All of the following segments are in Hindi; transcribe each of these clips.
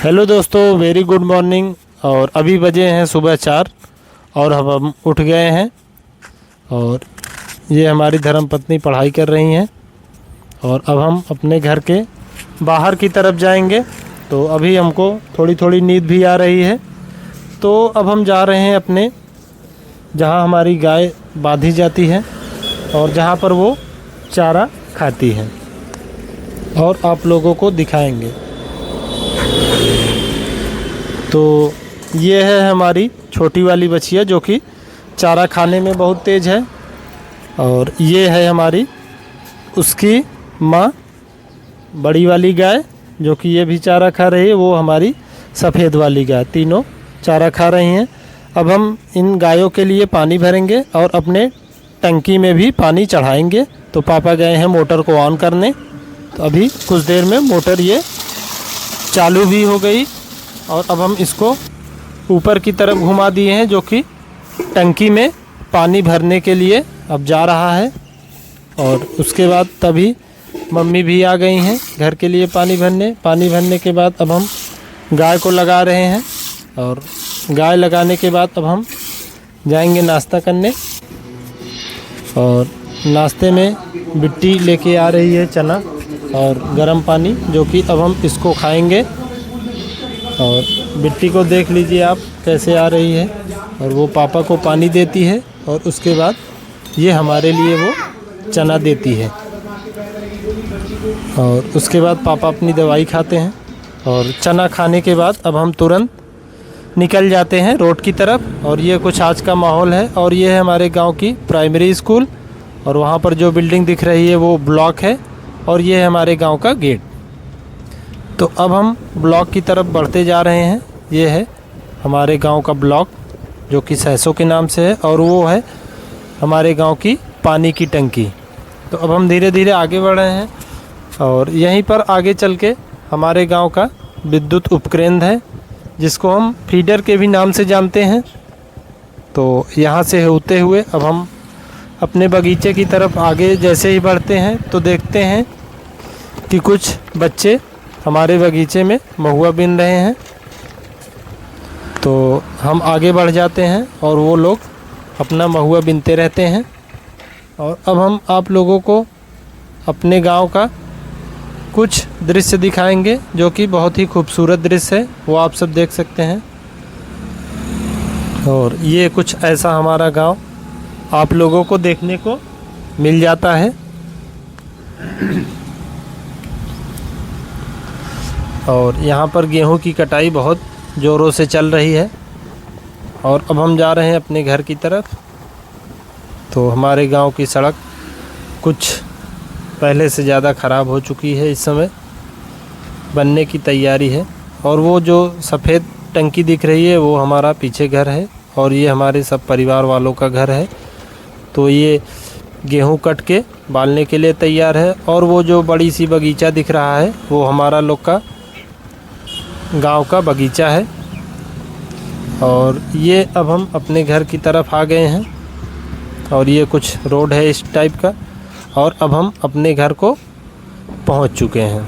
हेलो दोस्तों, वेरी गुड मॉर्निंग। और अभी बजे हैं सुबह 4 और हम उठ गए हैं। और ये हमारी धर्मपत्नी पढ़ाई कर रही हैं और अब हम अपने घर के बाहर की तरफ जाएंगे। तो अभी हमको थोड़ी थोड़ी नींद भी आ रही है। तो अब हम जा रहे हैं अपने जहाँ हमारी गाय बांधी जाती है और जहाँ पर वो चारा खाती है और आप लोगों को दिखाएंगे। तो ये है हमारी छोटी वाली बछिया जो कि चारा खाने में बहुत तेज़ है। और ये है हमारी उसकी माँ बड़ी वाली गाय जो कि ये भी चारा खा रही है। वो हमारी सफ़ेद वाली गाय, तीनों चारा खा रही हैं। अब हम इन गायों के लिए पानी भरेंगे और अपने टंकी में भी पानी चढ़ाएंगे। तो पापा गए हैं मोटर को ऑन करने। तो अभी कुछ देर में मोटर ये चालू भी हो गई और अब हम इसको ऊपर की तरफ घुमा दिए हैं जो कि टंकी में पानी भरने के लिए अब जा रहा है। और उसके बाद तभी मम्मी भी आ गई हैं घर के लिए पानी भरने के बाद अब हम गाय को लगा रहे हैं। और गाय लगाने के बाद अब हम जाएंगे नाश्ता करने। और नाश्ते में बिट्टी लेके आ रही है चना और गर्म पानी जो कि अब हम इसको खाएंगे। और बिट्टी को देख लीजिए आप कैसे आ रही है और वो पापा को पानी देती है और उसके बाद ये हमारे लिए वो चना देती है। और उसके बाद पापा अपनी दवाई खाते हैं और चना खाने के बाद अब हम तुरंत निकल जाते हैं रोड की तरफ। और ये कुछ आज का माहौल है। और ये है हमारे गांव की प्राइमरी स्कूल और वहाँ पर जो बिल्डिंग दिख रही है वो ब्लॉक है। और ये है हमारे गांव का गेट। तो अब हम ब्लॉक की तरफ बढ़ते जा रहे हैं। ये है हमारे गांव का ब्लॉक जो कि सहसों के नाम से है और वो है हमारे गांव की पानी की टंकी। तो अब हम धीरे धीरे आगे बढ़ रहे हैं और यहीं पर आगे चल के हमारे गांव का विद्युत उपकेंद्र है जिसको हम फीडर के भी नाम से जानते हैं। तो यहाँ से होते हुए अब हम अपने बगीचे की तरफ आगे जैसे ही बढ़ते हैं तो देखते हैं कि कुछ बच्चे हमारे बगीचे में महुआ बीन रहे हैं। तो हम आगे बढ़ जाते हैं और वो लोग अपना महुआ बीनते रहते हैं। और अब हम आप लोगों को अपने गांव का कुछ दृश्य दिखाएंगे जो कि बहुत ही खूबसूरत दृश्य है, वो आप सब देख सकते हैं। और ये कुछ ऐसा हमारा गांव आप लोगों को देखने को मिल जाता है। और यहाँ पर गेहूं की कटाई बहुत ज़ोरों से चल रही है। और अब हम जा रहे हैं अपने घर की तरफ। तो हमारे गांव की सड़क कुछ पहले से ज़्यादा ख़राब हो चुकी है, इस समय बनने की तैयारी है। और वो जो सफ़ेद टंकी दिख रही है वो हमारा पीछे घर है और ये हमारे सब परिवार वालों का घर है। तो ये गेहूं कट के बालने के लिए तैयार है। और वो जो बड़ी सी बगीचा दिख रहा है वो हमारा लोग का गांव का बगीचा है। और ये अब हम अपने घर की तरफ आ गए हैं और ये कुछ रोड है इस टाइप का। और अब हम अपने घर को पहुंच चुके हैं।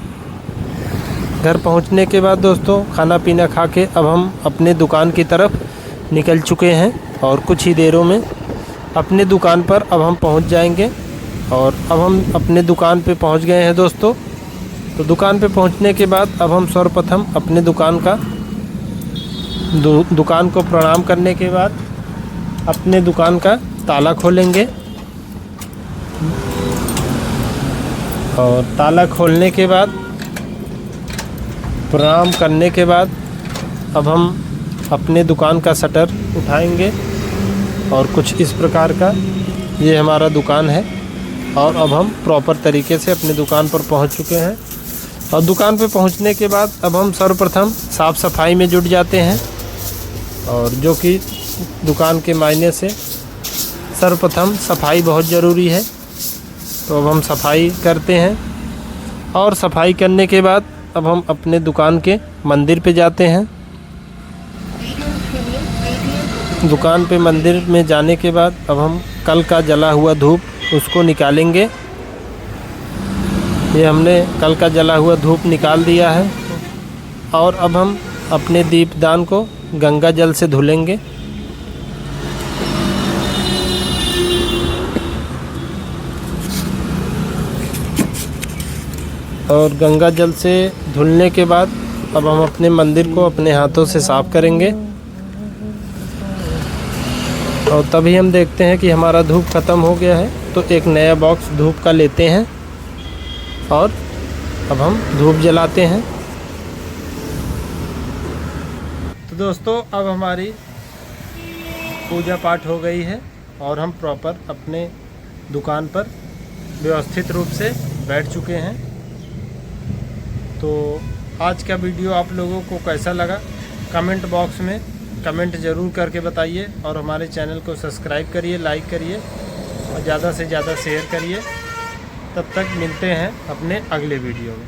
घर पहुंचने के बाद दोस्तों खाना पीना खा के अब हम अपने दुकान की तरफ निकल चुके हैं और कुछ ही देरों में अपने दुकान पर अब हम पहुंच जाएंगे। और अब हम अपने दुकान पे पहुंच गए हैं दोस्तों। तो दुकान पे पहुंचने के बाद अब हम सर्वप्रथम अपने दुकान को प्रणाम करने के बाद अपने दुकान का ताला खोलेंगे। और ताला खोलने के बाद प्रणाम करने के बाद अब हम अपने दुकान का शटर उठाएंगे। और कुछ इस प्रकार का ये हमारा दुकान है। और अब हम प्रॉपर तरीके से अपने दुकान पर पहुंच चुके हैं। और दुकान पर पहुंचने के बाद अब हम सर्वप्रथम साफ़ सफाई में जुट जाते हैं। और जो कि दुकान के मायने से सर्वप्रथम सफाई बहुत ज़रूरी है। तो अब हम सफाई करते हैं। और सफाई करने के बाद अब हम अपने दुकान के मंदिर पे जाते हैं। दुकान पे मंदिर में जाने के बाद अब हम कल का जला हुआ धूप उसको निकालेंगे। ये हमने कल का जला हुआ धूप निकाल दिया है। और अब हम अपने दीपदान को गंगा जल से धुलेंगे। और गंगा जल से धुलने के बाद अब हम अपने मंदिर को अपने हाथों से साफ़ करेंगे। और तभी हम देखते हैं कि हमारा धूप ख़त्म हो गया है, तो एक नया बॉक्स धूप का लेते हैं और अब हम धूप जलाते हैं। तो दोस्तों, अब हमारी पूजा पाठ हो गई है और हम प्रॉपर अपने दुकान पर व्यवस्थित रूप से बैठ चुके हैं। तो आज का वीडियो आप लोगों को कैसा लगा, कमेंट बॉक्स में कमेंट ज़रूर करके बताइए और हमारे चैनल को सब्सक्राइब करिए, लाइक करिए और ज़्यादा से ज़्यादा शेयर करिए। तब तक मिलते हैं अपने अगले वीडियो में।